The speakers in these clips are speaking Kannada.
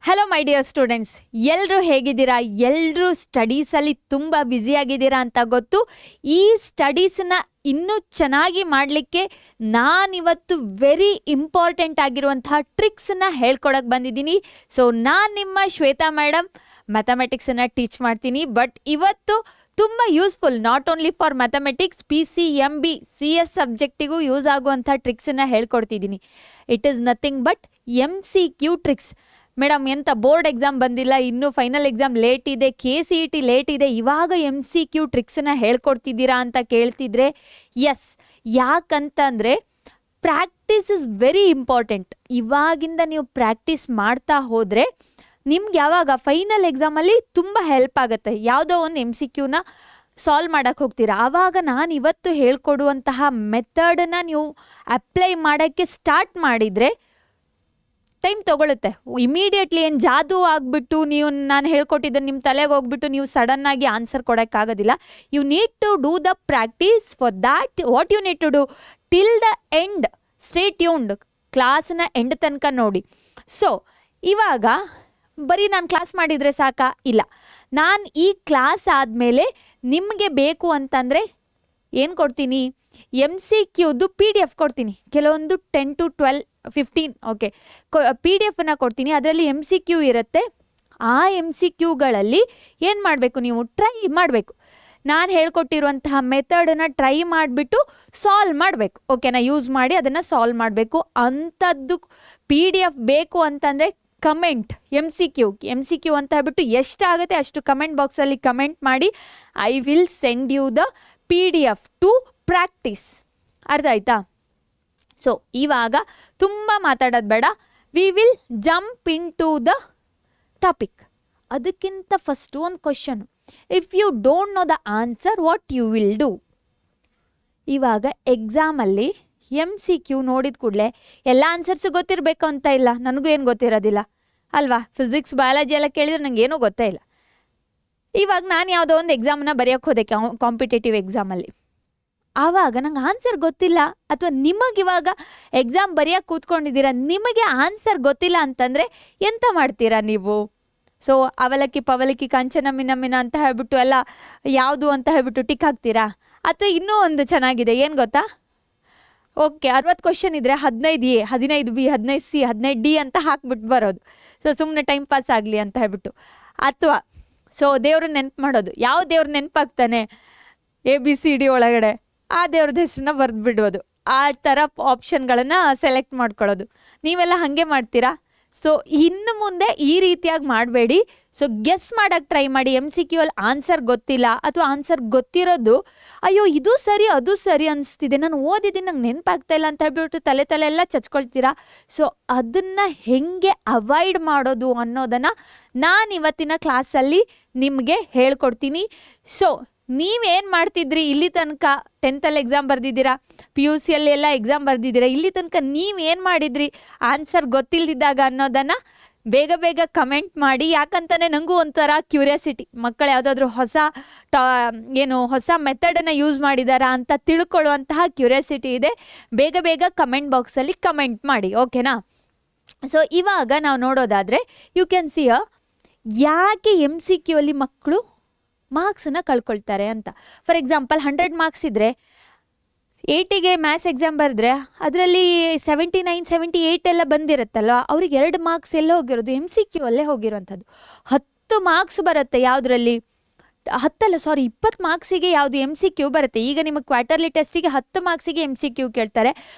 ಹಲೋ ಮೈ ಡಿಯರ್ ಸ್ಟೂಡೆಂಟ್ಸ್, ಎಲ್ಲರೂ ಹೇಗಿದ್ದೀರಾ? ಎಲ್ಲರೂ ಸ್ಟಡೀಸಲ್ಲಿ ತುಂಬ ಬ್ಯುಸಿಯಾಗಿದ್ದೀರಾ ಅಂತ ಗೊತ್ತು. ಈ ಸ್ಟಡೀಸನ್ನ ಇನ್ನೂ ಚೆನ್ನಾಗಿ ಮಾಡಲಿಕ್ಕೆ ನಾನಿವತ್ತು ವೆರಿ ಇಂಪಾರ್ಟೆಂಟ್ ಆಗಿರುವಂತಹ ಟ್ರಿಕ್ಸನ್ನ ಹೇಳ್ಕೊಡಕ್ಕೆ ಬಂದಿದ್ದೀನಿ. ಸೊ ನಾನು ನಿಮ್ಮ ಶ್ವೇತಾ ಮೇಡಮ್ ಮ್ಯಾಥಮೆಟಿಕ್ಸನ್ನು ಟೀಚ್ ಮಾಡ್ತೀನಿ. ಬಟ್ ಇವತ್ತು ತುಂಬ useful, not only for mathematics, PCMB CS ಸಬ್ಜೆಕ್ಟಿಗೂ ಯೂಸ್ ಆಗುವಂಥ ಟ್ರಿಕ್ಸನ್ನು ಹೇಳ್ಕೊಡ್ತಿದ್ದೀನಿ. It is nothing but MCQ tricks. Madam ಎಂಥ ಬೋರ್ಡ್ ಎಕ್ಸಾಮ್ ಬಂದಿಲ್ಲ, ಇನ್ನೂ ಫೈನಲ್ ಎಕ್ಸಾಮ್ ಲೇಟ್ ಇದೆ, KCET ಲೇಟ್ ಇದೆ, ಇವಾಗ MCQ ಟ್ರಿಕ್ಸನ್ನ ಹೇಳ್ಕೊಡ್ತಿದ್ದೀರಾ ಅಂತ ಕೇಳ್ತಿದ್ರೆ ಎಸ್, ಯಾಕಂತಂದರೆ ಪ್ರಾಕ್ಟೀಸ್ ಇಸ್ ವೆರಿ ಇಂಪಾರ್ಟೆಂಟ್. ಇವಾಗಿಂದ ನೀವು ಪ್ರಾಕ್ಟೀಸ್ ಮಾಡ್ತಾ ಹೋದರೆ ನಿಮ್ಗೆ ಯಾವಾಗ ಫೈನಲ್ ಎಕ್ಸಾಮಲ್ಲಿ ತುಂಬ ಹೆಲ್ಪ್ ಆಗುತ್ತೆ. ಯಾವುದೋ ಒಂದು MCQನ ಸಾಲ್ವ್ ಮಾಡೋಕ್ಕೆ ಹೋಗ್ತೀರಾ, ಆವಾಗ ನಾನು ಇವತ್ತು ಹೇಳ್ಕೊಡುವಂತಹ ಮೆಥಡನ್ನು ನೀವು ಅಪ್ಲೈ ಮಾಡೋಕ್ಕೆ ಸ್ಟಾರ್ಟ್ ಮಾಡಿದರೆ ಟೈಮ್ ತೊಗೊಳುತ್ತೆ. ಇಮಿಡಿಯೇಟ್ಲಿ ಏನು ಜಾದೂ ಆಗಿಬಿಟ್ಟು ನೀವು ನಾನು ಹೇಳ್ಕೊಟ್ಟಿದ್ದರೆ ನಿಮ್ಮ ತಲೆಗೆ ಹೋಗ್ಬಿಟ್ಟು ನೀವು ಸಡನ್ನಾಗಿ ಆನ್ಸರ್ ಕೊಡೋಕ್ಕಾಗೋದಿಲ್ಲ. You need to do the practice. For that what you need to do till the end, stay tuned. ಕ್ಲಾಸ್ನ ಎಂಡ್ ತನಕ ನೋಡಿ. ಸೊ ಇವಾಗ ಬರೀ ನಾನು ಕ್ಲಾಸ್ ಮಾಡಿದರೆ ಸಾಕಾ? ಇಲ್ಲ, ನಾನು ಈ ಕ್ಲಾಸ್ ಆದಮೇಲೆ ನಿಮಗೆ ಬೇಕು ಅಂತಂದರೆ ಏನು ಕೊಡ್ತೀನಿ, MCQದು PDF ಕೊಡ್ತೀನಿ. ಕೆಲವೊಂದು 10 to 12 15 ಓಕೆ PDF ಕೊಡ್ತೀನಿ. ಅದರಲ್ಲಿ MCQ ಇರುತ್ತೆ. ಆ MCQಗಳಲ್ಲಿ ಏನು ಮಾಡಬೇಕು, ನೀವು ಟ್ರೈ ಮಾಡಬೇಕು. ನಾನು ಹೇಳ್ಕೊಟ್ಟಿರುವಂತಹ ಮೆಥಡನ್ನು ಟ್ರೈ ಮಾಡಿಬಿಟ್ಟು ಸಾಲ್ವ್ ಮಾಡಬೇಕು. ಓಕೆನಾ? ಯೂಸ್ ಮಾಡಿ ಅದನ್ನು ಸಾಲ್ವ್ ಮಾಡಬೇಕು. ಅಂಥದ್ದು PDF ಬೇಕು ಅಂತಂದರೆ ಕಮೆಂಟ್ MCQ ಅಂತ ಹೇಳ್ಬಿಟ್ಟು ಎಷ್ಟಾಗುತ್ತೆ ಅಷ್ಟು ಕಮೆಂಟ್ ಬಾಕ್ಸಲ್ಲಿ ಕಮೆಂಟ್ ಮಾಡಿ. I will send you the PDF to practice. ಅರ್ಥ ಆಯ್ತಾ? ಸೊ ಇವಾಗ ತುಂಬ ಮಾತಾಡೋದು ಬೇಡ, we will jump in to the topic. ಅದಕ್ಕಿಂತ ಫಸ್ಟ್ ಒಂದು question, if you don't know the answer what you will do? ಇವಾಗ ಎಕ್ಸಾಮಲ್ಲಿ MCQ ನೋಡಿದ ಕೂಡಲೇ ಎಲ್ಲ ಆನ್ಸರ್ಸು ಗೊತ್ತಿರಬೇಕು ಅಂತ ಇಲ್ಲ, ನನಗೂ ಏನು ಗೊತ್ತಿರೋದಿಲ್ಲ ಅಲ್ವಾ? ಫಿಸಿಕ್ಸ್ ಬಯಾಲಜಿ ಎಲ್ಲ ಕೇಳಿದ್ರೆ ನನಗೆ ಏನೂ ಗೊತ್ತೇ ಇಲ್ಲ. ಇವಾಗ ನಾನು ಯಾವುದೋ ಒಂದು ಎಕ್ಸಾಮನ್ನ ಬರೆಯೋಕ್ಕೆ ಹೋದೆ, ಕಾಂಪಿಟೇಟಿವ್ ಎಕ್ಸಾಮಲ್ಲಿ. ಆವಾಗ ನಂಗೆ ಆನ್ಸರ್ ಗೊತ್ತಿಲ್ಲ, ಅಥವಾ ನಿಮಗಿವಾಗ ಎಕ್ಸಾಮ್ ಬರೆಯೋಕ್ಕೆ ಕೂತ್ಕೊಂಡಿದ್ದೀರಾ, ನಿಮಗೆ ಆನ್ಸರ್ ಗೊತ್ತಿಲ್ಲ ಅಂತಂದರೆ ಎಂತ ಮಾಡ್ತೀರಾ ನೀವು? ಸೊ ಅವಲಕ್ಕಿ ಪವಲಕ್ಕಿ ಕಾಂಚನ ಮಿನ ಮಿನ ಅಂತ ಹೇಳ್ಬಿಟ್ಟು ಎಲ್ಲ ಯಾವುದು ಅಂತ ಹೇಳ್ಬಿಟ್ಟು ಟಿಕ್ ಹಾಕ್ತೀರಾ? ಅಥವಾ ಇನ್ನೂ ಒಂದು ಚೆನ್ನಾಗಿದೆ, ಏನು ಗೊತ್ತಾ? ಓಕೆ 60 ಕ್ವಶನ್ ಇದ್ದರೆ 15A 15B 15C 15D ಅಂತ ಹಾಕ್ಬಿಟ್ಟು ಬರೋದು. ಸೊ ಸುಮ್ಮನೆ ಟೈಮ್ ಪಾಸ್ ಆಗಲಿ ಅಂತ ಹೇಳ್ಬಿಟ್ಟು. ಅಥವಾ ಸೊ ದೇವ್ರನ್ನ ನೆನಪು ಮಾಡೋದು. ಯಾವ ದೇವ್ರ ನೆನಪಾಗ್ತಾನೆ ABCD ಒಳಗಡೆ, ಆ ದೇವ್ರದ್ದು ಹೆಸರನ್ನ ಬರೆದು ಬಿಡೋದು. ಆ ಥರ ಆಪ್ಷನ್ಗಳನ್ನು ಸೆಲೆಕ್ಟ್ ಮಾಡ್ಕೊಳ್ಳೋದು. ನೀವೆಲ್ಲ ಹಾಗೆ ಮಾಡ್ತೀರಾ? ಸೊ ಇನ್ನು ಮುಂದೆ ಈ ರೀತಿಯಾಗಿ ಮಾಡಬೇಡಿ. ಸೊ ಗೆಸ್ ಮಾಡೋಕ್ಕೆ ಟ್ರೈ ಮಾಡಿ. MCQ ಅಲ್ಲಿ ಆನ್ಸರ್ ಗೊತ್ತಿಲ್ಲ ಅಥವಾ ಆನ್ಸರ್ ಗೊತ್ತಿರೋದು ಅಯ್ಯೋ ಇದು ಸರಿ ಅದು ಸರಿ ಅನಿಸ್ತಿದೆ, ನಾನು ಓದಿದ್ದೀನಿ ನಂಗೆ ನೆನಪಾಗ್ತಾ ಇಲ್ಲ ಅಂತ ಹೇಳ್ಬಿಟ್ಟು ತಲೆ ಎಲ್ಲ ಚಚ್ಕೊಳ್ತೀರಾ. ಸೊ ಅದನ್ನು ಹೆಂಗೆ ಅವಾಯ್ಡ್ ಮಾಡೋದು ಅನ್ನೋದನ್ನು ನಾನು ಇವತ್ತಿನ ಕ್ಲಾಸಲ್ಲಿ ನಿಮಗೆ ಹೇಳ್ಕೊಡ್ತೀನಿ. ಸೊ ನೀವೇನು ಮಾಡ್ತಿದ್ರಿ ಇಲ್ಲಿ ತನಕ? 10th ಎಕ್ಸಾಮ್ ಬರೆದಿದ್ದೀರಾ, PUCಯಲ್ಲಿ ಎಲ್ಲ ಎಕ್ಸಾಮ್ ಬರೆದಿದ್ದೀರಾ. ಇಲ್ಲಿ ತನಕ ನೀವೇನು ಮಾಡಿದ್ರಿ ಆನ್ಸರ್ ಗೊತ್ತಿಲ್ಲದಿದ್ದಾಗ ಅನ್ನೋದನ್ನು ಬೇಗ ಕಮೆಂಟ್ ಮಾಡಿ. ಯಾಕಂತಾನೆ ನನಗೂ ಒಂಥರ ಕ್ಯೂರಿಯಾಸಿಟಿ, ಮಕ್ಕಳು ಯಾವುದಾದ್ರೂ ಹೊಸ ಮೆಥಡನ್ನು ಯೂಸ್ ಮಾಡಿದಾರಾ ಅಂತ ತಿಳ್ಕೊಳ್ಳುವಂತಹ ಕ್ಯೂರಿಯಾಸಿಟಿ ಇದೆ. ಬೇಗ ಕಮೆಂಟ್ ಬಾಕ್ಸಲ್ಲಿ ಕಮೆಂಟ್ ಮಾಡಿ, ಓಕೆನಾ? ಸೊ ಇವಾಗ ನಾವು ನೋಡೋದಾದರೆ ಯು ಕ್ಯಾನ್ ಸಿ ಯಾಕೆ MCQ ಅಲ್ಲಿ ಮಕ್ಕಳು ಮಾರ್ಕ್ಸನ್ನು ಕಳ್ಕೊಳ್ತಾರೆ ಅಂತ. ಫಾರ್ ಎಕ್ಸಾಂಪಲ್ 100 ಮಾರ್ಕ್ಸ್ ಇದ್ದರೆ 80ಗೆ ಮ್ಯಾಥ್ಸ್ ಎಕ್ಸಾಮ್ ಬರೆದ್ರೆ ಅದರಲ್ಲಿ 79 78 ಎಲ್ಲ ಬಂದಿರುತ್ತಲ್ವ, ಅವ್ರಿಗೆ 2 ಮಾರ್ಕ್ಸ್ ಎಲ್ಲ ಹೋಗಿರೋದು MCQ ಅಲ್ಲೇ ಹೋಗಿರೋವಂಥದ್ದು. 10 ಮಾರ್ಕ್ಸ್ ಬರುತ್ತೆ ಯಾವುದರಲ್ಲಿ, 20 ಮಾರ್ಕ್ಸಿಗೆ ಯಾವುದು MCQ ಬರುತ್ತೆ. ಈಗ ನಿಮಗೆ ಕ್ವಾರ್ಟರ್ಲಿ ಟೆಸ್ಟಿಗೆ 10 ಮಾರ್ಕ್ಸಿಗೆ MCQ ಕೇಳ್ತಾರೆ,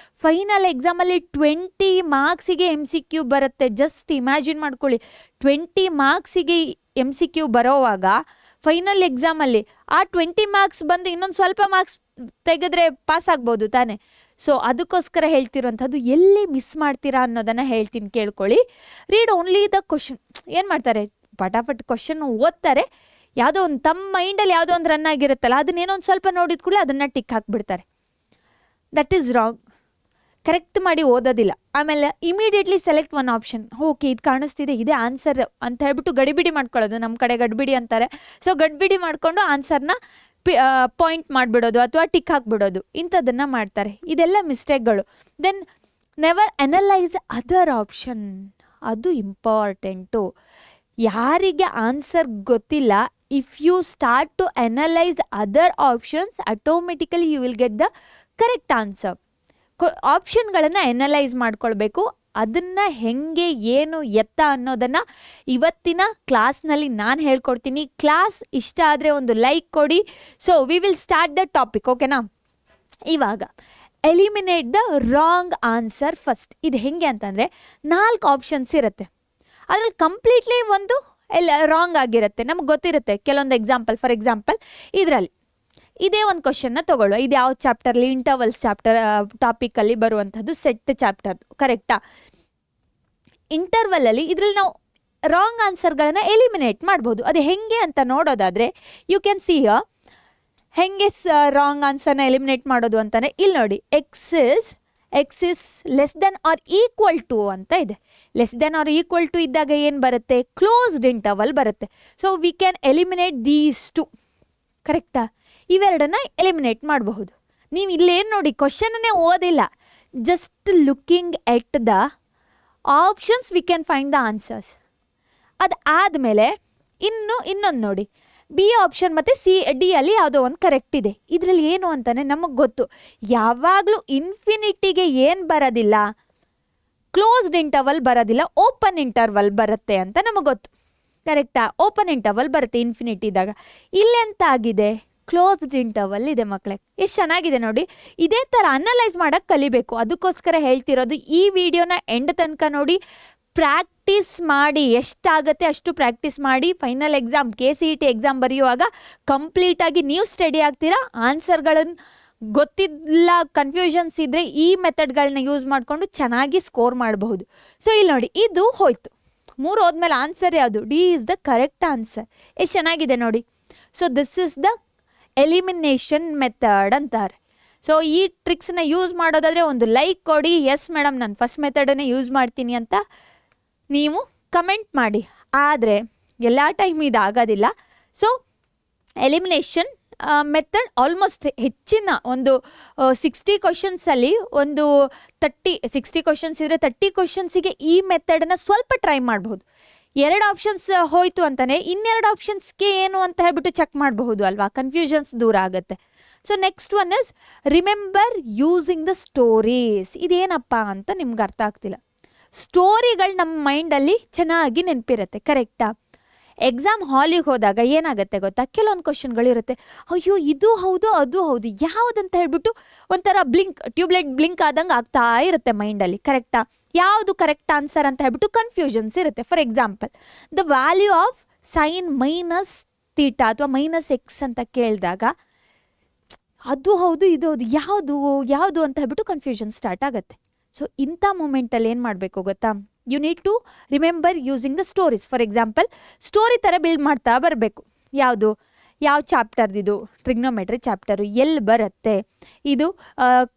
ಫೈನಲ್ ಎಕ್ಸಾಮಲ್ಲಿ 20 ಮಾರ್ಕ್ಸಿಗೆ MCQ ಬರುತ್ತೆ. ಜಸ್ಟ್ ಇಮ್ಯಾಜಿನ್ ಮಾಡ್ಕೊಳ್ಳಿ, 20 ಮಾರ್ಕ್ಸಿಗೆ MCQ ಬರೋವಾಗ ಫೈನಲ್ ಎಕ್ಸಾಮಲ್ಲಿ ಆ 20 ಮಾರ್ಕ್ಸ್ ಬಂದು ಇನ್ನೊಂದು ಸ್ವಲ್ಪ ಮಾರ್ಕ್ಸ್ ತೆಗೆದ್ರೆ ಪಾಸ್ ಆಗ್ಬೋದು ತಾನೆ. ಸೊ ಅದಕ್ಕೋಸ್ಕರ ಹೇಳ್ತಿರೋಂಥದ್ದು, ಎಲ್ಲಿ ಮಿಸ್ ಮಾಡ್ತೀರಾ ಅನ್ನೋದನ್ನು ಹೇಳ್ತೀನಿ, ಕೇಳ್ಕೊಳ್ಳಿ. Read only the question. ಏನು ಮಾಡ್ತಾರೆ, ಪಟಾಪಟ್ ಕ್ವಶನ್ ಓದ್ತಾರೆ, ಯಾವುದೋ ಒಂದು ತಮ್ಮ ಮೈಂಡಲ್ಲಿ ಯಾವುದೋ ಒಂದು ರನ್ ಆಗಿರುತ್ತಲ್ಲ, ಅದನ್ನೇನೋ ಒಂದು ಸ್ವಲ್ಪ ನೋಡಿದ ಕೂಡಲೇ ಅದನ್ನು ಟಿಕ್ ಹಾಕ್ಬಿಡ್ತಾರೆ. That is wrong. ಕರೆಕ್ಟ್ ಮಾಡಿ ಓದೋದಿಲ್ಲ. ಆಮೇಲೆ immediately select one option, okay ಇದು ಕಾಣಿಸ್ತಿದೆ ಇದೇ ಆನ್ಸರ್ ಅಂತ ಹೇಳ್ಬಿಟ್ಟು ಗಡಿಬಿಡಿ ಮಾಡ್ಕೊಳ್ಳೋದು. ನಮ್ಮ ಕಡೆ ಗಡಿಬಿಡಿ ಅಂತಾರೆ. ಸೊ ಗಡಿಬಿಡಿ ಮಾಡಿಕೊಂಡು ಆನ್ಸರ್ನ ಪಾಯಿಂಟ್ ಮಾಡಿಬಿಡೋದು ಅಥವಾ ಟಿಕ್ ಹಾಕ್ಬಿಡೋದು, ಇಂಥದ್ದನ್ನು ಮಾಡ್ತಾರೆ. ಇದೆಲ್ಲ ಮಿಸ್ಟೇಕ್ಗಳು. Then never analyse other option. ಅದು ಇಂಪಾರ್ಟೆಂಟು. ಯಾರಿಗೆ ಆನ್ಸರ್ ಗೊತ್ತಿಲ್ಲ, if you start to analyse other options automatically you will get the correct answer. ಆಪ್ಷನ್ಗಳನ್ನು ಅನಲೈಸ್ ಮಾಡ್ಕೊಳ್ಬೇಕು. ಅದನ್ನು ಹೆಂಗೆ ಏನು ಎತ್ತ ಅನ್ನೋದನ್ನು ಇವತ್ತಿನ ಕ್ಲಾಸ್ನಲ್ಲಿ ನಾನು ಹೇಳ್ಕೊಡ್ತೀನಿ. ಕ್ಲಾಸ್ ಇಷ್ಟ ಆದರೆ ಒಂದು ಲೈಕ್ ಕೊಡಿ. So we will start the topic, ಓಕೆನಾ? ಇವಾಗ eliminate the wrong answer first. ಇದು ಹೆಂಗೆ ಅಂತಂದರೆ 4 ಆಪ್ಷನ್ಸ್ ಇರುತ್ತೆ, ಅದ್ರಲ್ಲಿ ಕಂಪ್ಲೀಟ್ಲಿ ಒಂದು ರಾಂಗ್ ಆಗಿರುತ್ತೆ. ನಮ್ಗೆ ಗೊತ್ತಿರುತ್ತೆ ಕೆಲವೊಂದು ಎಕ್ಸಾಂಪಲ್. ಫಾರ್ ಎಕ್ಸಾಂಪಲ್ ಇದರಲ್ಲಿ ಇದೇ ಒಂದು ಕ್ವಶನ್ನ ತೊಗೊಳ್ಳುವ. ಇದು ಯಾವ ಚಾಪ್ಟರ್ಲಿ? ಇಂಟರ್ವಲ್ಸ್ ಚಾಪ್ಟರ್ ಟಾಪಿಕಲ್ಲಿ ಬರುವಂಥದ್ದು ಸೆಟ್ ಚಾಪ್ಟರ್, ಕರೆಕ್ಟಾ? ಇಂಟರ್ವಲಲ್ಲಿ ಇದರಲ್ಲಿ ನಾವು ರಾಂಗ್ ಆನ್ಸರ್ಗಳನ್ನು ಎಲಿಮಿನೇಟ್ ಮಾಡ್ಬೋದು. ಅದು ಹೆಂಗೆ ಅಂತ ನೋಡೋದಾದರೆ ಯು ಕ್ಯಾನ್ ಸಿ ಹೆಂಗೆ ರಾಂಗ್ ಆನ್ಸರ್ನ ಎಲಿಮಿನೇಟ್ ಮಾಡೋದು ಅಂತಾನೆ ಇಲ್ಲಿ ನೋಡಿ. X is less than or equal to ಅಂತ ಇದೆ. Less than or equal to ಇದ್ದಾಗ ಏನು ಬರುತ್ತೆ? ಕ್ಲೋಸ್ಡ್ ಇಂಟರ್ವಲ್ ಬರುತ್ತೆ. So we can eliminate these two, ಕರೆಕ್ಟಾ? ಇವೆರಡನ್ನ ಎಲಿಮಿನೇಟ್ ಮಾಡಬಹುದು. ನೀವು ಇಲ್ಲೇನು ನೋಡಿ, ಕ್ವಶನ್ನೇ ಓದಿಲ್ಲ, just looking at the options we can find the answers. ಅದು ಆದಮೇಲೆ ಇನ್ನೊಂದು ನೋಡಿ, ಬಿ ಆಪ್ಷನ್ ಮತ್ತು ಡಿ ಅಲ್ಲಿ ಯಾವುದೋ ಒಂದು ಕರೆಕ್ಟ್ ಇದೆ. ಇದರಲ್ಲಿ ಏನು ಅಂತಾನೆ ನಮಗೆ ಗೊತ್ತು, ಯಾವಾಗಲೂ ಇನ್ಫಿನಿಟಿಗೆ ಏನು ಬರೋದಿಲ್ಲ, ಕ್ಲೋಸ್ಡ್ ಇಂಟರ್ವಲ್ ಬರೋದಿಲ್ಲ, ಓಪನ್ ಇಂಟರ್ವಲ್ ಬರುತ್ತೆ ಅಂತ ನಮಗೆ ಗೊತ್ತು, ಕರೆಕ್ಟಾ? ಓಪನ್ ಇಂಟರ್ವಲ್ ಬರುತ್ತೆ ಇನ್ಫಿನಿಟಿ ಇದ್ದಾಗ. ಇಲ್ಲೆಂತ ಆಗಿದೆ? ಕ್ಲೋಸ್ಡ್ ಇಂಟರ್ವಲ್ ಇದೆ ಮಕ್ಕಳೇ. ಎಷ್ಟು ಚೆನ್ನಾಗಿದೆ ನೋಡಿ. ಇದೇ ಥರ ಅನಲೈಸ್ ಮಾಡೋಕ್ಕೆ ಕಲಿಬೇಕು. ಅದಕ್ಕೋಸ್ಕರ ಹೇಳ್ತಿರೋದು, ಈ ವಿಡಿಯೋನ ಎಂಡ್ ತನಕ ನೋಡಿ, ಪ್ರಾಕ್ಟೀಸ್ ಮಾಡಿ. ಎಷ್ಟಾಗುತ್ತೆ ಅಷ್ಟು ಪ್ರಾಕ್ಟೀಸ್ ಮಾಡಿ. ಫೈನಲ್ ಎಕ್ಸಾಮ್ KCET ಎಕ್ಸಾಮ್ ಬರೆಯುವಾಗ ಕಂಪ್ಲೀಟಾಗಿ ನೀವು ಸ್ಟಡಿ ಆಗ್ತೀರಾ. ಆನ್ಸರ್ಗಳನ್ನು ಗೊತ್ತಿಲ್ಲ, ಕನ್ಫ್ಯೂಷನ್ಸ್ ಇದ್ದರೆ ಈ ಮೆಥಡ್ಗಳನ್ನ ಯೂಸ್ ಮಾಡಿಕೊಂಡು ಚೆನ್ನಾಗಿ ಸ್ಕೋರ್ ಮಾಡಬಹುದು. ಸೊ ಇಲ್ಲಿ ನೋಡಿ, ಇದು ಹೋಯ್ತು. 3 ಹೋದ್ಮೇಲೆ ಆನ್ಸರ್ ಯಾವುದು? D is the correct answer. ಎಷ್ಟು ಚೆನ್ನಾಗಿದೆ ನೋಡಿ. So this is the elimination method ಅಂತಾರೆ. ಸೊ ಈ ಟ್ರಿಕ್ಸ್ನ ಯೂಸ್ ಮಾಡೋದಾದರೆ ಒಂದು ಲೈಕ್ ಕೊಡಿ. ಎಸ್ ಮೇಡಮ್, ನಾನು ಫಸ್ಟ್ ಮೆಥಡನ್ನೇ ಯೂಸ್ ಮಾಡ್ತೀನಿ ಅಂತ ನೀವು ಕಮೆಂಟ್ ಮಾಡಿ. ಆದರೆ ಎಲ್ಲ ಟೈಮ್ ಇದಾಗೋದಿಲ್ಲ. ಸೊ ಎಲಿಮಿನೇಷನ್ ಮೆಥಡ್ ಆಲ್ಮೋಸ್ಟ್ ಹೆಚ್ಚಿನ ಒಂದು 60 ಕ್ವಶನ್ಸಲ್ಲಿ ಒಂದು 60 ಕ್ವಶನ್ಸ್ ಇದ್ದರೆ 30 ಕ್ವಶನ್ಸಿಗೆ ಈ ಮೆಥಡನ್ನ ಸ್ವಲ್ಪ ಟ್ರೈ ಮಾಡ್ಬೋದು. 2 ಆಪ್ಷನ್ಸ್ ಹೋಯಿತು ಅಂತಾನೆ ಇನ್ನೆರಡು ಆಪ್ಷನ್ಸ್ಗೆ ಏನು ಅಂತ ಹೇಳ್ಬಿಟ್ಟು ಚೆಕ್ ಮಾಡಬಹುದು ಅಲ್ವಾ? ಕನ್ಫ್ಯೂಷನ್ಸ್ ದೂರ ಆಗುತ್ತೆ. So next one is remember using the stories. ಇದೇನಪ್ಪ ಅಂತ ನಿಮ್ಗೆ ಅರ್ಥ ಆಗ್ತಿಲ್ಲ. ಸ್ಟೋರಿಗಳು ನಮ್ಮ ಮೈಂಡಲ್ಲಿ ಚೆನ್ನಾಗಿ ನೆನಪಿರುತ್ತೆ, ಕರೆಕ್ಟಾ? ಎಕ್ಸಾಮ್ ಹಾಲಿಗೆ ಹೋದಾಗ ಏನಾಗುತ್ತೆ ಗೊತ್ತಾ? ಕೆಲವೊಂದು ಕ್ವಶನ್ಗಳಿರುತ್ತೆ, ಅಯ್ಯೋ ಇದು ಹೌದು ಅದು ಹೌದು ಯಾವುದಂತ ಹೇಳ್ಬಿಟ್ಟು ಒಂಥರ ಟ್ಯೂಬ್ಲೈಟ್ ಬ್ಲಿಂಕ್ ಆದಂಗೆ ಆಗ್ತಾ ಇರುತ್ತೆ ಮೈಂಡಲ್ಲಿ, ಕರೆಕ್ಟಾ? ಯಾವುದು ಕರೆಕ್ಟ್ ಆನ್ಸರ್ ಅಂತ ಹೇಳ್ಬಿಟ್ಟು ಕನ್ಫ್ಯೂಷನ್ಸ್ ಇರುತ್ತೆ. For example, the value of sine minus theta ಅಥವಾ ಮೈನಸ್ ಎಕ್ಸ್ ಅಂತ ಕೇಳಿದಾಗ ಅದು ಹೌದು ಇದು ಹೌದು ಯಾವುದು ಅಂತ ಹೇಳ್ಬಿಟ್ಟು ಕನ್ಫ್ಯೂಷನ್ ಸ್ಟಾರ್ಟ್ ಆಗುತ್ತೆ. ಸೊ ಇಂಥ ಮೂಮೆಂಟಲ್ಲಿ ಏನು ಮಾಡಬೇಕು ಗೊತ್ತಾ? You need to remember using the stories. For example, story ಥರ ಬಿಲ್ಡ್ ಮಾಡ್ತಾ ಬರಬೇಕು. ಯಾವ ಚಾಪ್ಟರ್ದಿದು? Trigonometry chapter. ಎಲ್ಲಿ ಬರುತ್ತೆ ಇದು?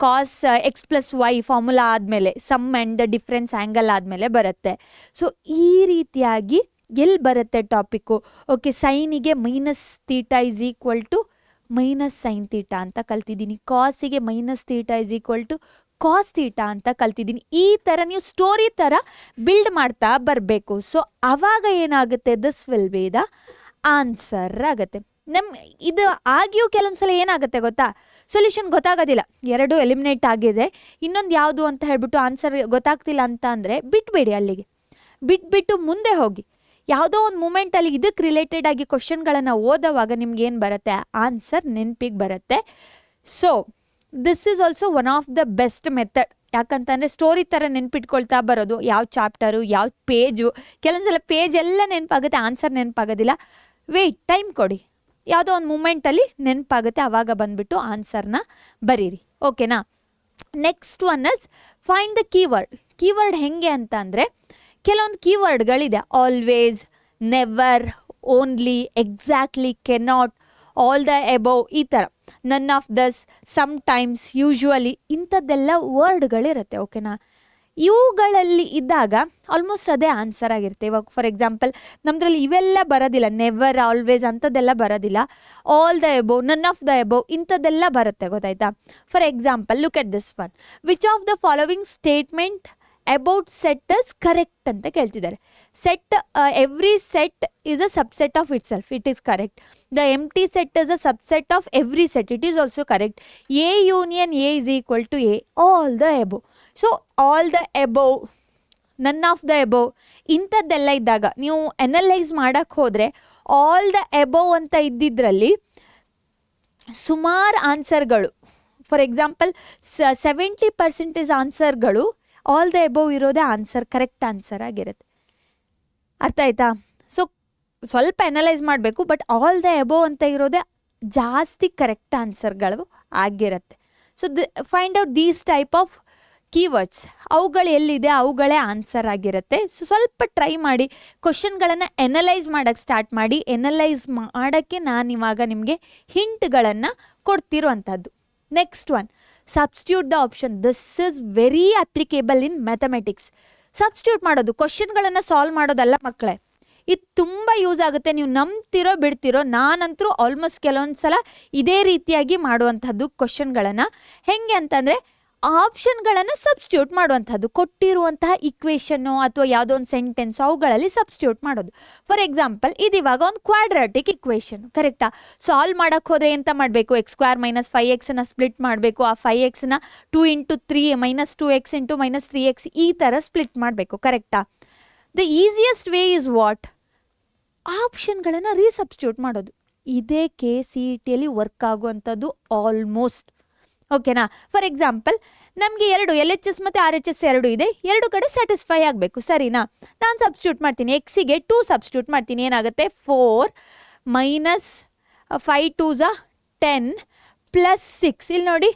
Cos x plus y formula ಆದಮೇಲೆ, sum and the difference angle ಆದಮೇಲೆ ಬರುತ್ತೆ. ಸೊ ಈ ರೀತಿಯಾಗಿ ಎಲ್ಲಿ ಬರುತ್ತೆ ಟಾಪಿಕ್ಕು? ಓಕೆ, ಸೈನಿಗೆ minus theta is equal to minus sine theta ಅಂತ ಕಲ್ತಿದ್ದೀನಿ. ಕಾಸಿಗೆ minus theta is equal to cos theta ಅಂತ ಕಲ್ತಿದ್ದೀನಿ. ಈ ಥರ ನೀವು ಸ್ಟೋರಿ ಥರ ಬಿಲ್ಡ್ ಮಾಡ್ತಾ ಬರಬೇಕು. ಸೊ ಆವಾಗ ಏನಾಗುತ್ತೆ? This will be the answer ಆಗುತ್ತೆ. ಇದು ಆಗಿಯೂ ಕೆಲವೊಂದ್ಸಲ ಏನಾಗುತ್ತೆ ಗೊತ್ತಾ? ಸೊಲ್ಯೂಷನ್ ಗೊತ್ತಾಗೋದಿಲ್ಲ, 2 ಎಲಿಮಿನೇಟ್ ಆಗಿದೆ, ಇನ್ನೊಂದು ಯಾವುದು ಅಂತ ಹೇಳ್ಬಿಟ್ಟು ಆನ್ಸರ್ ಗೊತ್ತಾಗ್ತಿಲ್ಲ ಅಂತ ಅಂದರೆ ಬಿಟ್ಬೇಡಿ, ಅಲ್ಲಿಗೆ ಬಿಟ್ಬಿಟ್ಟು ಮುಂದೆ ಹೋಗಿ. ಯಾವುದೋ ಒಂದು ಮೂಮೆಂಟಲ್ಲಿ ಇದಕ್ಕೆ ರಿಲೇಟೆಡ್ ಆಗಿ ಕ್ವಶನ್ಗಳನ್ನು ಓದೋವಾಗ ನಿಮ್ಗೆ ಏನು ಬರುತ್ತೆ? ಆನ್ಸರ್ ನೆನಪಿಗೆ ಬರುತ್ತೆ. So this is also one of the best method. ಯಾಕಂತಂದರೆ ಸ್ಟೋರಿ ಥರ ನೆನ್ಪಿಟ್ಕೊಳ್ತಾ ಬರೋದು. ಯಾವ ಚಾಪ್ಟರು, ಯಾವ ಪೇಜು, ಕೆಲವೊಂದ್ಸಲ ಪೇಜ್ ಎಲ್ಲ ನೆನಪಾಗುತ್ತೆ, ಆನ್ಸರ್ ನೆನಪಾಗೋದಿಲ್ಲ. ವೆಯ್ಟ್, ಟೈಮ್ ಕೊಡಿ, ಯಾವುದೋ ಒಂದು ಮೂಮೆಂಟಲ್ಲಿ ನೆನಪಾಗುತ್ತೆ, ಆವಾಗ ಬಂದುಬಿಟ್ಟು ಆನ್ಸರ್ನ ಬರೀರಿ. ಓಕೆನಾ? Next one is find the keyword ಹೆಂಗೆ ಅಂತ ಅಂದರೆ, ಕೆಲವೊಂದು ಕೀವರ್ಡ್ಗಳಿದೆ. Always, never, only, exactly, cannot, all the above, ಈ ಥರ. None of Dus, sometimes, usually, ಇಂಥದ್ದೆಲ್ಲ ವರ್ಡ್ಗಳಿರುತ್ತೆ. ಓಕೆನಾ? ಇವುಗಳಲ್ಲಿ ಇದ್ದಾಗ ಆಲ್ಮೋಸ್ಟ್ ಅದೇ ಆನ್ಸರ್ ಆಗಿರುತ್ತೆ. ಇವಾಗ ಫಾರ್ ಎಕ್ಸಾಂಪಲ್ ನಮ್ಮದ್ರಲ್ಲಿ ಇವೆಲ್ಲ ಬರೋದಿಲ್ಲ, ನೆವರ್, ಆಲ್ವೇಸ್ ಅಂಥದ್ದೆಲ್ಲ ಬರೋದಿಲ್ಲ. All the above, none of the above, ಇಂಥದ್ದೆಲ್ಲ ಬರುತ್ತೆ, ಗೊತ್ತಾಯ್ತಾ? For example, look at this one. Which of the following statement about set is correct ಅಂತ ಕೇಳ್ತಿದ್ದಾರೆ. Set every set is a subset of itself, it is correct. The empty set is a subset of every set, it is also correct. A union A is equal to A, all the above. So all the above, none of the above ಇಂಥದ್ದೆಲ್ಲ ಇದ್ದಾಗ ನೀವು ಅನಲೈಸ್ ಮಾಡೋಕ್ಕೆ ಹೋದರೆ ಆಲ್ ದ ಎಬೋವ್ ಅಂತ ಇದ್ದಿದ್ರಲ್ಲಿ ಸುಮಾರು ಆನ್ಸರ್ಗಳು, ಫಾರ್ ಎಕ್ಸಾಂಪಲ್ 70% ಆನ್ಸರ್ಗಳು ಆಲ್ ದ ಎಬೋವ್ ಇರೋದೇ ಆನ್ಸರ್, ಕರೆಕ್ಟ್ ಆನ್ಸರ್ ಆಗಿರುತ್ತೆ. ಅರ್ಥ ಆಯ್ತಾ? ಸೊ ಸ್ವಲ್ಪ ಅನಲೈಸ್ ಮಾಡಬೇಕು, ಬಟ್ ಆಲ್ ದ ಎಬೋವ್ ಅಂತ ಇರೋದೇ ಜಾಸ್ತಿ ಕರೆಕ್ಟ್ ಆನ್ಸರ್ಗಳು ಆಗಿರುತ್ತೆ. So find out these type of keywords, ಅವುಗಳು ಎಲ್ಲಿದೆ ಅವುಗಳೇ ಆನ್ಸರ್ ಆಗಿರುತ್ತೆ. ಸೊ ಸ್ವಲ್ಪ ಟ್ರೈ ಮಾಡಿ, ಕ್ವಶನ್ಗಳನ್ನು ಎನಲೈಸ್ ಮಾಡೋಕ್ಕೆ ಸ್ಟಾರ್ಟ್ ಮಾಡಿ. ಎನಲೈಸ್ ಮಾಡೋಕ್ಕೆ ನಾನು ಇವಾಗ ನಿಮಗೆ ಹಿಂಟ್ಗಳನ್ನು ಕೊಡ್ತಿರುವಂಥದ್ದು. Next one, substitute the option. This is very applicable in mathematics. Substitute ಮಾಡೋದು, ಕ್ವಶನ್ಗಳನ್ನು ಸಾಲ್ವ್ ಮಾಡೋದಲ್ಲ ಮಕ್ಕಳೇ, ಇದು ತುಂಬ ಯೂಸ್ ಆಗುತ್ತೆ. ನೀವು ನಂಬ್ತಿರೋ ಬಿಡ್ತಿರೋ, ನಾನಂತರೂ ಆಲ್ಮೋಸ್ಟ್ ಕೆಲವೊಂದು ಸಲ ಇದೇ ರೀತಿಯಾಗಿ ಮಾಡುವಂಥದ್ದು ಕ್ವಶನ್ಗಳನ್ನು. ಹೆಂಗೆ ಅಂತಂದರೆ ಆಪ್ಷನ್ಗಳನ್ನು ಸಬ್ಸ್ಟಿಟ್ಯೂಟ್ ಮಾಡುವಂಥದ್ದು, ಕೊಟ್ಟಿರುವಂತಹ ಇಕ್ವೇಷನ್ನು ಅಥವಾ ಯಾವುದೋ ಒಂದು ಸೆಂಟೆನ್ಸ್ ಅವುಗಳಲ್ಲಿ ಸಬ್ಸ್ಟಿಟ್ಯೂಟ್ ಮಾಡೋದು. ಫಾರ್ ಎಕ್ಸಾಂಪಲ್ ಇದಿವಾಗ ಒಂದು ಕ್ವಾಡ್ರಾಟಿಕ್ ಇಕ್ವೇಷನ್, ಕರೆಕ್ಟಾ? ಸಾಲ್ವ್ ಮಾಡೋಕ್ಕೆ ಹೋದರೆ ಎಂತ ಮಾಡಬೇಕು? x² - 5x ಸ್ಪ್ಲಿಟ್ ಮಾಡಬೇಕು. ಆ 5x 2 × 3 - 2x × -3x ಈ ಥರ ಸ್ಪ್ಲಿಟ್ ಮಾಡಬೇಕು, ಕರೆಕ್ಟಾ? The easiest way is what? ಆಪ್ಷನ್ಗಳನ್ನು ರೀಸಬ್ಸ್ಟಿಟ್ಯೂಟ್ ಮಾಡೋದು. ಇದೇ KCETಯಲ್ಲಿ ವರ್ಕ್ ಆಗುವಂಥದ್ದು ಆಲ್ಮೋಸ್ಟ್, ಓಕೆನಾ? ಫಾರ್ ಎಕ್ಸಾಂಪಲ್ ನಮಗೆ ಎರಡು LHS ಮತ್ತು RHS ಎರಡು ಇದೆ, ಎರಡು ಕಡೆ ಸ್ಯಾಟಿಸ್ಫೈ ಆಗಬೇಕು, ಸರಿನಾ? ನಾನು ಸಬ್ಸ್ಟಿಟ್ಯೂಟ್ ಮಾಡ್ತೀನಿ. ಎಕ್ಸಿಗೆ 2 ಸಬ್ಸ್ಟಿಟ್ಯೂಟ್ ಮಾಡ್ತೀನಿ, ಏನಾಗುತ್ತೆ? 4 - 5 × 2 = 10 + 6. ಇಲ್ಲಿ ನೋಡಿ,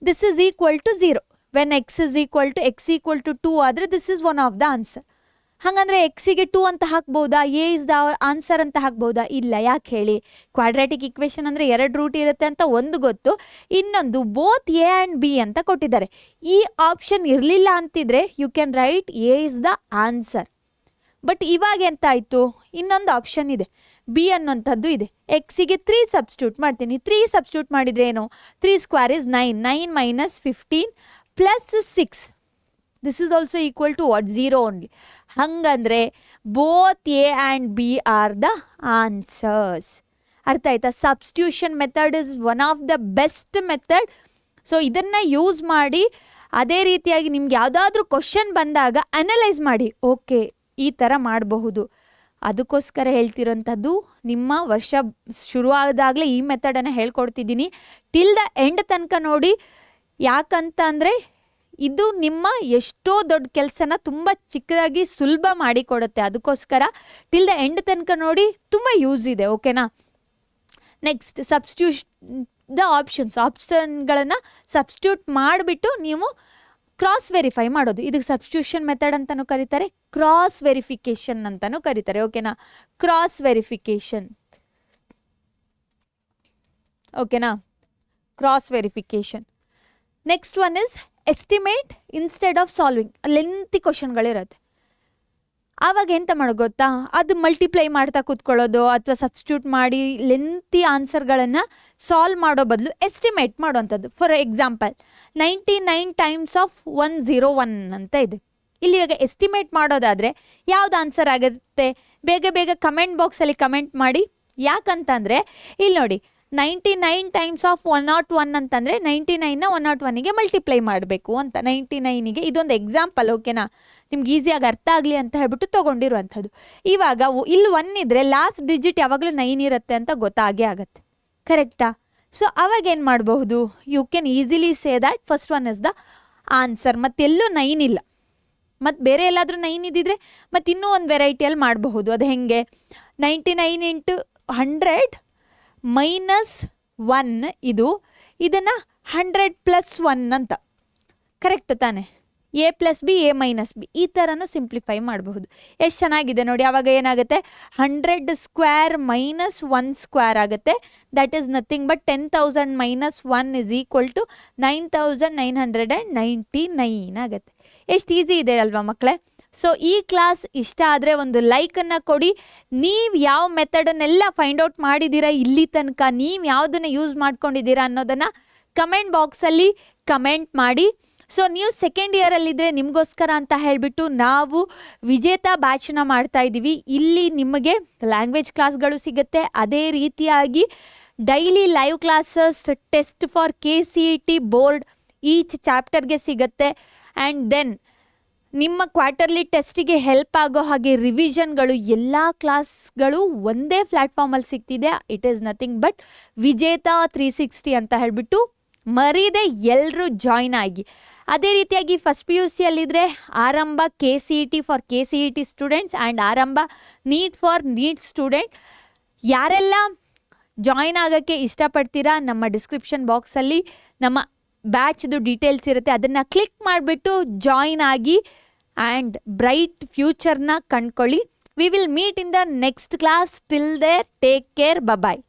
this is equal to 0. When x = 2 ಆದರೆ this is one of the answer. ಹಾಗಂದರೆ ಎಕ್ಸಿಗೆ 2 ಅಂತ ಹಾಕ್ಬೋದಾ? ಎ ಇಸ್ ದ ಆನ್ಸರ್ ಅಂತ ಹಾಕ್ಬೋದಾ? ಇಲ್ಲ. ಯಾಕೆ ಹೇಳಿ? ಕ್ವಾಡ್ರಾಟಿಕ್ ಇಕ್ವೇಷನ್ ಅಂದರೆ 2 ರೂಟ್ ಇರುತ್ತೆ ಅಂತ ಒಂದು ಗೊತ್ತು, ಇನ್ನೊಂದು ಬೋತ್ ಎ ಆ್ಯಂಡ್ ಬಿ ಅಂತ ಕೊಟ್ಟಿದ್ದಾರೆ. ಈ ಆಪ್ಷನ್ ಇರಲಿಲ್ಲ ಅಂತಿದ್ರೆ you can write A is the answer. But ಇವಾಗ ಎಂತ ಆಯಿತು? ಇನ್ನೊಂದು ಆಪ್ಷನ್ ಇದೆ, ಬಿ ಅನ್ನೋಂಥದ್ದು ಇದೆ. ಎಕ್ಸಿಗೆ 3 ಸಬ್ಸ್ಟಿಟ್ಯೂಟ್ ಮಾಡ್ತೀನಿ. 3 ಸಬ್ಸ್ಟಿಟ್ಯೂಟ್ ಮಾಡಿದರೆ ಏನು? 3² = 9. 9 - 15 + 6. This is also equal to what? 0 only. ಹಾಗಂದರೆ both A and B are the answers. ಅರ್ಥ ಆಯ್ತಾ? Substitution method is one of the best method. So ಇದನ್ನು ಯೂಸ್ ಮಾಡಿ ಅದೇ ರೀತಿಯಾಗಿ ನಿಮ್ಗೆ ಯಾವುದಾದ್ರೂ ಕ್ವಶನ್ ಬಂದಾಗ ಅನಲೈಸ್ ಮಾಡಿ, ಓಕೆ ಈ ಥರ ಮಾಡಬಹುದು. ಅದಕ್ಕೋಸ್ಕರ ಹೇಳ್ತಿರೋಂಥದ್ದು, ನಿಮ್ಮ ವರ್ಷ ಶುರುವಾದಾಗಲೇ ಈ ಮೆಥಡನ್ನು ಹೇಳ್ಕೊಡ್ತಿದ್ದೀನಿ. ಟಿಲ್ ದ ಎಂಡ್ ತನಕ ನೋಡಿ. ಯಾಕಂತ ಅಂದರೆ ಇದು ನಿಮ್ಮ ಎಷ್ಟೋ ದೊಡ್ಡ ಕೆಲಸನ ತುಂಬ ಚಿಕ್ಕದಾಗಿ ಸುಲಭ ಮಾಡಿಕೊಡುತ್ತೆ. ಅದಕ್ಕೋಸ್ಕರ ಟಿಲ್ ದ ಎಂಡ್ ತನಕ ನೋಡಿ, ತುಂಬ ಯೂಸ್ ಇದೆ, ಓಕೆನಾ? ನೆಕ್ಸ್ಟ್, ಸಬ್ಸ್ಟಿಟ್ಯೂಟ್ ದ ಆಪ್ಷನ್ಗಳನ್ನು ಸಬ್ಸ್ಟಿಟ್ಯೂಟ್ ಮಾಡಿಬಿಟ್ಟು ನೀವು ಕ್ರಾಸ್ ವೆರಿಫೈ ಮಾಡೋದು. ಇದಕ್ಕೆ ಸಬ್ಸ್ಟಿಟ್ಯೂಷನ್ ಮೆಥಡ್ ಅಂತಲೂ ಕರೀತಾರೆ, ಕ್ರಾಸ್ ವೆರಿಫಿಕೇಷನ್ ಅಂತಲೂ ಕರೀತಾರೆ, ಓಕೆನಾ? ಕ್ರಾಸ್ ವೆರಿಫಿಕೇಷನ್, ಓಕೆನಾ? Cross verification. Next one is estimate instead of solving. Lengthy ಕ್ವಶನ್ಗಳಿರುತ್ತೆ, ಆವಾಗ ಎಂತ ಮಾಡೋದು ಗೊತ್ತಾ? ಅದು ಮಲ್ಟಿಪ್ಲೈ ಮಾಡ್ತಾ ಕೂತ್ಕೊಳ್ಳೋದು ಅಥವಾ ಸಬ್ಸ್ಟಿಟ್ಯೂಟ್ ಮಾಡಿ ಲೆಂತಿ ಆನ್ಸರ್ಗಳನ್ನು ಸಾಲ್ವ್ ಮಾಡೋ ಬದಲು ಎಸ್ಟಿಮೇಟ್ ಮಾಡೋವಂಥದ್ದು. ಫಾರ್ ಎಕ್ಸಾಂಪಲ್ 99 × 101 ಅಂತ ಇದೆ. ಇಲ್ಲಿ ಇವಾಗ ಎಸ್ಟಿಮೇಟ್ ಮಾಡೋದಾದರೆ ಯಾವ್ದು ಆನ್ಸರ್ ಆಗುತ್ತೆ? ಬೇಗ ಬೇಗ ಕಮೆಂಟ್ ಬಾಕ್ಸಲ್ಲಿ ಕಮೆಂಟ್ ಮಾಡಿ. ಯಾಕಂತಂದರೆ ಇಲ್ಲಿ ನೋಡಿ, 99 × 101 ಅಂತಂದರೆ 99ನ 101ಗೆ ಮಲ್ಟಿಪ್ಲೈ ಮಾಡಬೇಕು ಅಂತ. 99ಗೆ ಇದೊಂದು ಎಕ್ಸಾಂಪಲ್, ಓಕೆನಾ? ನಿಮ್ಗೆ ಈಸಿಯಾಗಿ ಅರ್ಥ ಆಗಲಿ ಅಂತ ಹೇಳ್ಬಿಟ್ಟು ತೊಗೊಂಡಿರುವಂಥದ್ದು. ಇವಾಗ ಇಲ್ಲಿ 1 ಇದ್ದರೆ ಲಾಸ್ಟ್ ಡಿಜಿಟ್ ಯಾವಾಗಲೂ 9 ಇರುತ್ತೆ ಅಂತ ಗೊತ್ತಾಗೇ ಆಗುತ್ತೆ, ಕರೆಕ್ಟಾ? ಸೊ ಅವಾಗೇನು ಮಾಡಬಹುದು? You can easily say that first one is the answer. ಮತ್ತೆಲ್ಲೂ 9 ಇಲ್ಲ, ಮತ್ತು ಬೇರೆ ಎಲ್ಲಾದರೂ 9 ಇದ್ದಿದ್ರೆ ಮತ್ತು ಇನ್ನೂ ಒಂದು ವೆರೈಟಿಯಲ್ಲಿ ಮಾಡಬಹುದು. ಅದು ಹೆಂಗೆ? 99 × 100 - 1 ಇದನ್ನು 100 + 1 ಅಂತ, ಕರೆಕ್ಟ್ ತಾನೆ? a + b a - b ಈ ಥರನೂ ಸಿಂಪ್ಲಿಫೈ ಮಾಡಬಹುದು. ಎಷ್ಟು ಚೆನ್ನಾಗಿದೆ ನೋಡಿ. ಆವಾಗ ಏನಾಗುತ್ತೆ? 100² - 1² ಆಗುತ್ತೆ. ದಟ್ ಈಸ್ ನಥಿಂಗ್ ಬಟ್ 10,000 - 1 = 9,999 ಆಗುತ್ತೆ. ಎಷ್ಟು ಈಸಿ ಇದೆ ಅಲ್ವಾ ಮಕ್ಕಳೇ? ಸೊ ಈ ಕ್ಲಾಸ್ ಇಷ್ಟ ಆದರೆ ಒಂದು ಲೈಕನ್ನು ಕೊಡಿ. ನೀವು ಯಾವ ಮೆಥಡನ್ನೆಲ್ಲ ಫೈಂಡ್ ಔಟ್ ಮಾಡಿದ್ದೀರಾ ಇಲ್ಲಿ ತನಕ, ನೀವು ಯಾವುದನ್ನು ಯೂಸ್ ಮಾಡ್ಕೊಂಡಿದ್ದೀರಾ ಅನ್ನೋದನ್ನು ಕಮೆಂಟ್ ಬಾಕ್ಸಲ್ಲಿ ಕಮೆಂಟ್ ಮಾಡಿ. ಸೊ ನೀವು ಸೆಕೆಂಡ್ ಇಯರಲ್ಲಿದ್ದರೆ ನಿಮಗೋಸ್ಕರ ಅಂತ ಹೇಳಿಬಿಟ್ಟು ನಾವು ವಿಜೇತ ಬ್ಯಾಚನ್ನ ಮಾಡ್ತಾ ಇದ್ದೀವಿ. ಇಲ್ಲಿ ನಿಮಗೆ ಲ್ಯಾಂಗ್ವೇಜ್ ಕ್ಲಾಸ್ಗಳು ಸಿಗುತ್ತೆ, ಅದೇ ರೀತಿಯಾಗಿ daily live classes, test for KCET board each ಚಾಪ್ಟರ್ಗೆ ಸಿಗುತ್ತೆ. ಆ್ಯಂಡ್ ದೆನ್ ನಿಮ್ಮ ಕ್ವಾರ್ಟರ್ಲಿ ಟೆಸ್ಟಿಗೆ ಹೆಲ್ಪ್ ಆಗೋ ಹಾಗೆ ರಿವಿಷನ್ಗಳು, ಎಲ್ಲ ಕ್ಲಾಸ್ಗಳು ಒಂದೇ ಪ್ಲ್ಯಾಟ್ಫಾರ್ಮಲ್ಲಿ ಸಿಗ್ತಿದೆ. It is nothing but Vijetha 360 ಅಂತ ಹೇಳಿಬಿಟ್ಟು ಮರೀದೆ ಎಲ್ಲರೂ ಜಾಯ್ನ್ ಆಗಿ. ಅದೇ ರೀತಿಯಾಗಿ ಫಸ್ಟ್ PUC ಯಲ್ಲಿದ್ದರೆ ಆರಂಭ KCET for KCET students and ಆರಂಭ ನೀಟ್ ಫಾರ್ ನೀಟ್ ಸ್ಟೂಡೆಂಟ್. ಯಾರೆಲ್ಲ ಜಾಯ್ನ್ ಆಗೋಕ್ಕೆ ಇಷ್ಟಪಡ್ತೀರಾ, ನಮ್ಮ ಡಿಸ್ಕ್ರಿಪ್ಷನ್ ಬಾಕ್ಸಲ್ಲಿ ನಮ್ಮ ಬ್ಯಾಚ್ದು ಡೀಟೇಲ್ಸ್ ಇರುತ್ತೆ, ಅದನ್ನು ಕ್ಲಿಕ್ ಮಾಡಿಬಿಟ್ಟು ಜಾಯ್ನ್ ಆಗಿ ಆ್ಯಂಡ್ ಬ್ರೈಟ್ ಫ್ಯೂಚರ್ನ ಕಂಡ್ಕೊಳ್ಳಿ. We will meet in the next class. Till there take care, bye.